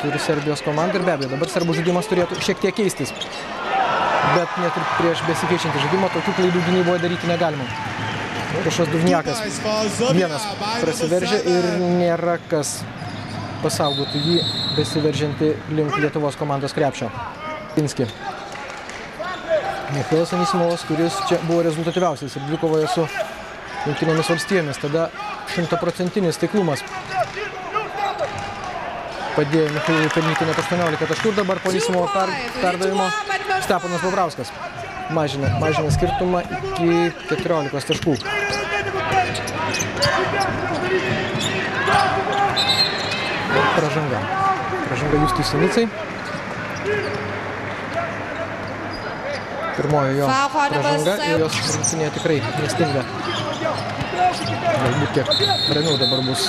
turi Serbijos komandą ir be abejo, dabar serbų žaidimas turėtų šiek tiek keistis. Bet net ir prieš besikeičiantį žaidimą tokių klaidų gynyboje daryti negalima. Urošas Duvniakas vienas prasiveržia ir nėra kas pasaugotų jį besiveržiantį link Lietuvos komandos krepšio. Pinski. Michailas Anisimovas, kuris čia buvo rezultatyviausias ir dvikovoje su Jungtinėmis valstijomis. Tada 100% taiklumas padėjo Michailui pelnyti net 18 taškų ir dabar po Anisimovo perdavimo Steponas Bobrauskas mažina skirtumą iki 14 taškų. Pražanga Justui Sinicai. Pirmoji jo pražanga ir jos rinktinėje tikrai nestinga. Galbūt kiek ramiau dabar bus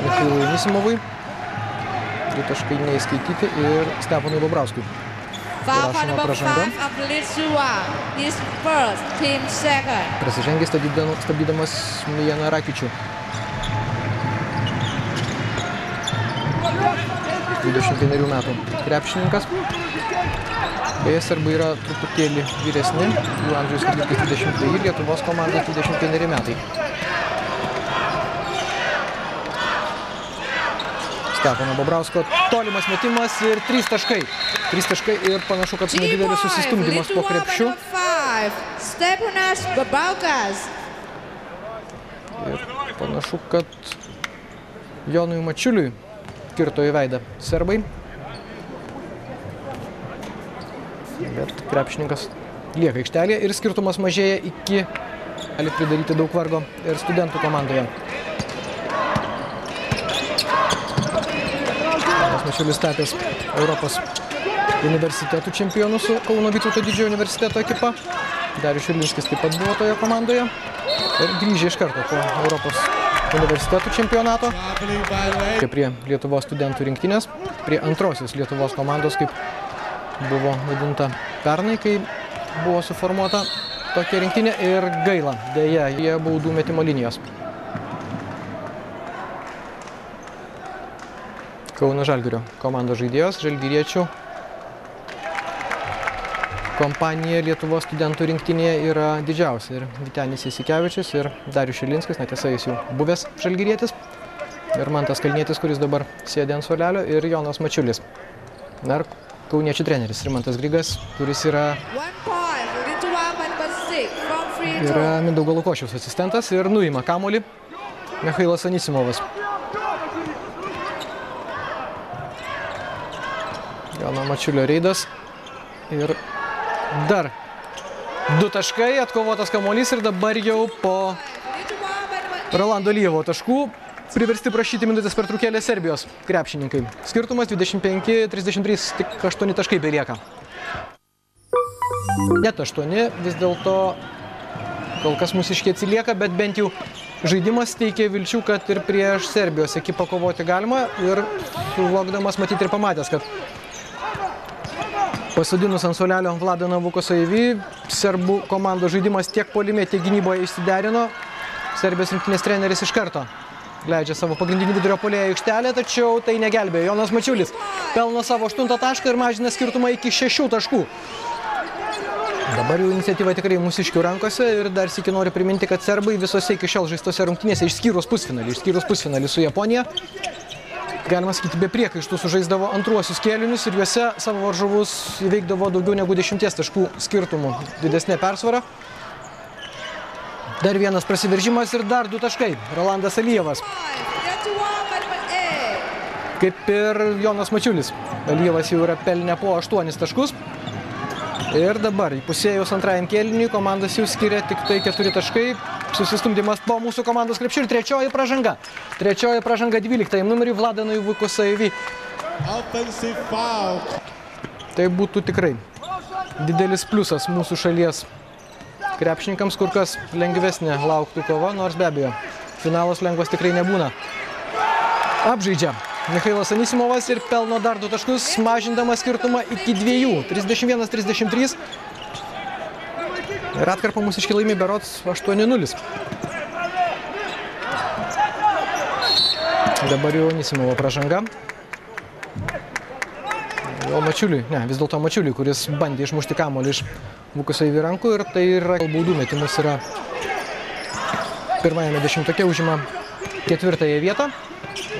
Michailui Anisimovui. 2 taškai neįskaityti ir Steponui Bobrauskui. Rašoma pražanga. Prasižengė stabdydamas Mijaną Rakičių. 21 metų krepšininkas. Beje, serbai yra truputėlį vyresni. Jų amžiaus vidurkis 22, Lietuvos komandos 21 metai. Stepono Bobrausko tolimas metimas ir 3 taškai. 3 taškai ir panašu, kad nedidelis susistumdymas po krepšiu. Ir panašu, kad Jonui Mačiuliui kirto į veidą serbai. Bet krepšininkas lieka aikštelėje ir skirtumas mažėja iki gali pridaryti daug vargo ir studentų komandoje. Mačiulis tapęs Europos universitetų čempionų su Kauno Vytauto Didžiojo universiteto ekipa. Darius Šilinskis taip pat buvo toje komandoje ir grįžė iš karto po Europos universitetų čempionato. Prie Lietuvos studentų rinktinės, prie antrosios Lietuvos komandos, kaip buvo vadinta pernai, kai buvo suformuota tokia rinktinė ir gaila. Deja, jie baudų metimo linijos. Kauno Žalgirio komandos žaidėjos, žalgiriečių kompanija Lietuvos studentų rinktinėje yra didžiausia. Ir Vytenis Jasikevičius ir Darius Šilinskis, netiesa jis jau buvęs žalgirietis. Ir Mantas Kalnietis, kuris dabar sėdė ant suolelio, ir Jonas Mačiulis. Ir kauniečių treneris Rimantas Grigas, kuris yra Mindaugo Lukošiaus asistentas ir nuima kamuolį Michailas Anisimovas. Jono Mačiulio reidas ir dar 2 taškai, atkovotas kamuolys ir dabar jau po Rolando Lyjevo taškų priversti prašyti minutės pertraukėlės Serbijos krepšininkai. Skirtumas 25-33, tik 8 taškai belieka. Net 8, vis dėlto kol kas mūsiškiai atsilieka, bet bent jau žaidimas teikia vilčių, kad ir prieš Serbijos ekipą kovoti galima ir suvokdamas matyti ir pamatęs, kad pasodinus ant suolelio Vladą Navukosavį, serbų komandos žaidimas tiek puolime, tiek gynyboje išsiderino. Serbijos rinktinės treneris iš karto leidžia savo pagrindinį vidurio puolėją aikštelę, tačiau tai negelbėjo. Jonas Mačiulis pelno savo 8 tašką ir mažina skirtumą iki 6 taškų. Dabar jau iniciatyva tikrai mūsiškių rankose ir dar sykį noriu priminti, kad serbai visose iki šiol žaistose rungtynėse išskyrus pusfinalį su Japonija, galima sakyti, be priekaištų sužaisdavo antruosius kėlinius ir juose savo varžovus įveikdavo daugiau negu 10 taškų skirtumų didesnė persvara. Dar vienas prasiveržimas ir dar 2 taškai. Rolandas Alijevas. Kaip ir Jonas Mačiulis. Alijevas jau yra pelnę po 8 taškus. Ir dabar įpusėjus antrajam kėliniui komandas jau skiria tik tai 4 taškai. Susistumdymas po mūsų komandos krepšių ir trečioji pražanga. Trečioji pražanga 12 numeriui Vladanui Vukosavį. Tai būtų tikrai didelis pliusas mūsų šalies krepšininkams, kur kas lengvesnė lauktų kova, nors be abejo, finalas lengvas tikrai nebūna. Apžaidžia Michailas Anisimovas ir pelno dar 2 taškus, mažindamas skirtumą iki 2, 31-33. Ir atkarpą mūsiškiai laimi berods 8-0. Dabar jau Anisimovo pražanga. Gal Mačiuliui, ne, vis dėlto Mačiuliui, kuris bandė išmušti kamuolį iš Vuko Soivi rankų ir tai yra baudų metimus yra pirmajame dešimtuke, užima 4. vietą,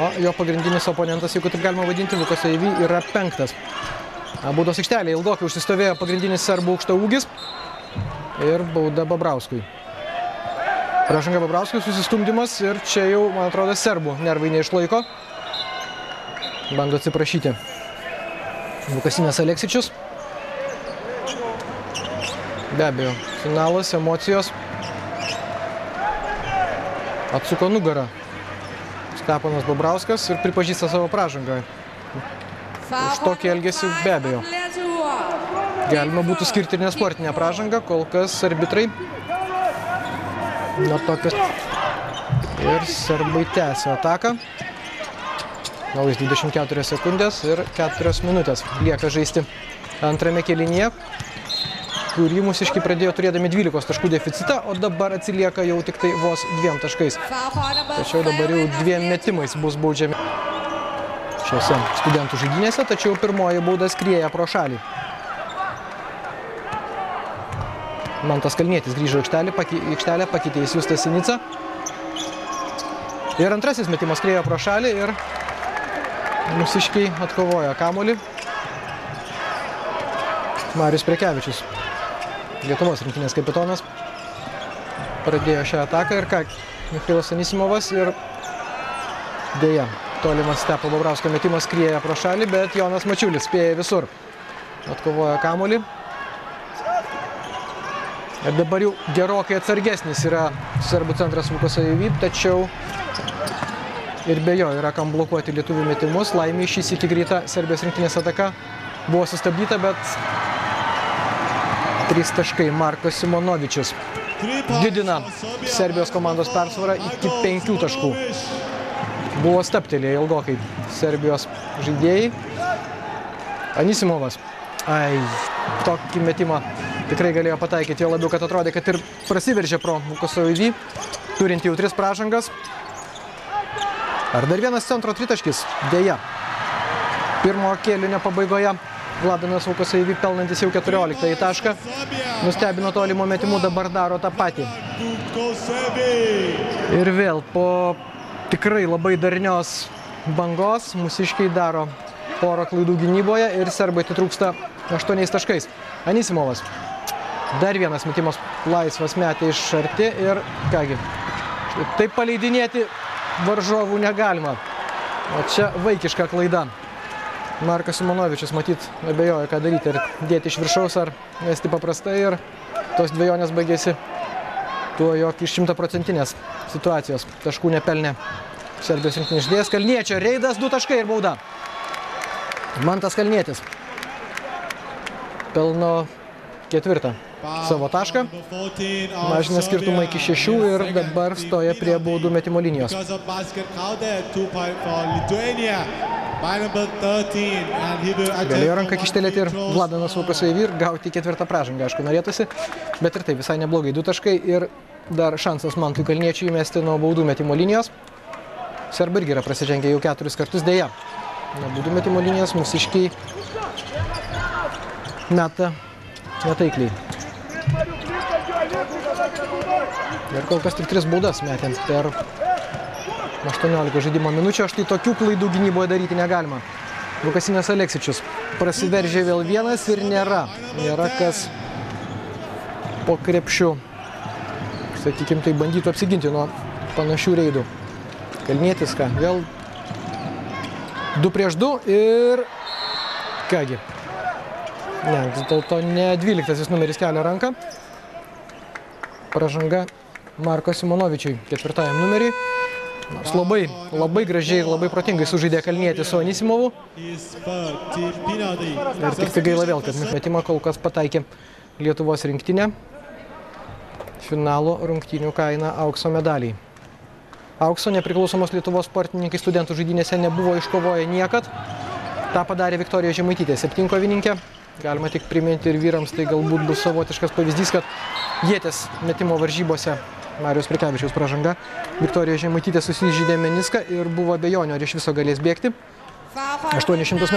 o jo pagrindinis oponentas, jeigu taip galima vadinti, Vuko Soivi yra 5. Baudos aikštelėje ilgokai užsistovėjo pagrindinis serbų aukštaūgis ir bauda Babrauskui. Pražanga Babrauskui, susistumdymas ir čia jau, man atrodo, serbų nervai neišlaiko. Bando atsiprašyti Vukasinas Aleksičius. Be abejo, finalas, emocijos. Atsuko nugarą Steponas Babrauskas ir pripažįsta savo pražangą. Už tokį elgesį be abejo galima būtų skirti ir nesportinę pražangą, kol kas arbitrai nuo tokios ir serbai tęsia ataką. Naujas 24 sekundės ir 4 minutės lieka žaisti antrame kėlinyje, kurį mūsiškiai pradėjo turėdami 12 taškų deficitą, o dabar atsilieka jau tik tai vos 2 taškais. Tačiau dabar jau 2 metimais bus baudžiami šiose studentų žaidynėse, tačiau pirmoji bauda skrieja pro šalį. Mantas Kalnietis grįžo aikštelę, pakeitė Justas Sinica. Ir antrasis metimas skriejo pro šalį ir mūsiškiai atkovojo kamuolį. Marius Prekevičius, Lietuvos rinktinės kapitonas, pradėjo šią ataką ir ką, Michailas Anisimovas ir dėja tolimas Stepo Babrausko metimas skrieja pro šalį, bet Jonas Mačiulis spėja visur. Atkovojo kamuolį. Ir dabar jau gerokai atsargesnis yra serbų centras Vuko Soivi, tačiau ir be jo yra kam blokuoti lietuvių metimus. Laimiai šį sykį greita Serbijos rinktinės ataka buvo sustabdyta, bet 3 taškai. Markas Simonovičius didina Serbijos komandos persvarą iki 5 taškų. Buvo stabtelėję ilgokai Serbijos žaidėjai. Anisimovas. Tokį metimą tikrai galėjo pataikyti, jo labiau, kad atrodė, kad ir prasiveržė pro Vuko Soivi, turinti jau 3 pražangas. Ar dar vienas centro tritaškis? Deja. Pirmo kėlinio pabaigoje Vladanas Vuko Soivi pelnantis jau 14 tašką. Nustebino tolimo metimų, dabar daro tą patį. Ir vėl po tikrai labai darnios bangos mūsiškiai daro porą klaidų gynyboje ir serbai atitrūksta 8 taškais. Anisimovas. Dar vienas metimas laisvas metė iš arti ir kągi. Taip paleidinėti varžovų negalima. O čia vaikiška klaida. Markas Simonovičius matyt abejoja, ką daryti. Ar dėti iš viršaus, ar mesti paprastai. Ir tos dvejonės baigėsi tuo, jog iš 100% situacijos taškų nepelnė Serbijos rinktinės žaidėjas. Kalniečio reidas, 2 taškai ir bauda. Mantas Kalnietis pelno 4 savo tašką, mažina skirtumą iki 6 ir dabar stoja prie baudų metimo linijos. Galėjo ranką kištelėti ir Vladanas Vuko Soivi ir gauti 4 pražangą, aišku, norėtųsi, bet ir tai visai neblogai, 2 taškai ir dar šansas Mantui Kalniečiui įmesti nuo baudų metimo linijos. Serbai irgi yra prasižengę jau 4 kartus, dėja. Nuo baudų metimo linijos mūsiškiai meta netaikliai. Ir kol kas tik 3 baudas metėm per 18 žaidimo minučių. Štai tokių klaidų gynyboje daryti negalima. Vukasinas Aleksičius prasiveržė vėl vienas ir nėra kas po krepšiu, sakykim, tai bandytų apsiginti nuo panašių reidų. Kalnietis ką, vėl 2 prieš 2 ir kągi. Ne, vis dėlto ne 12 numeris kelia ranką. Pražanga Marko Simonovičiui 4 numerį. Nors labai gražiai ir labai protingai sužaidė Kalnietis su Anisimovu. Ir tik tai gaila vėl, kad metimą kol kas pataikė Lietuvos rinktinė. Finalo rungtynių kaina aukso medaliai. Aukso nepriklausomos Lietuvos sportininkai studentų žaidynėse nebuvo iškovoję niekad. Ta padarė Viktorija Žemaitytė, 7-kovininkė. Galima tik priminti ir vyrams, tai galbūt bus savotiškas pavyzdys, kad ieties metimo varžybose Mariaus Prekevičiaus pražanga. Viktorija Žemaitytė susižeidė meniską ir buvo abejonių, ar iš viso galės bėgti. 800 m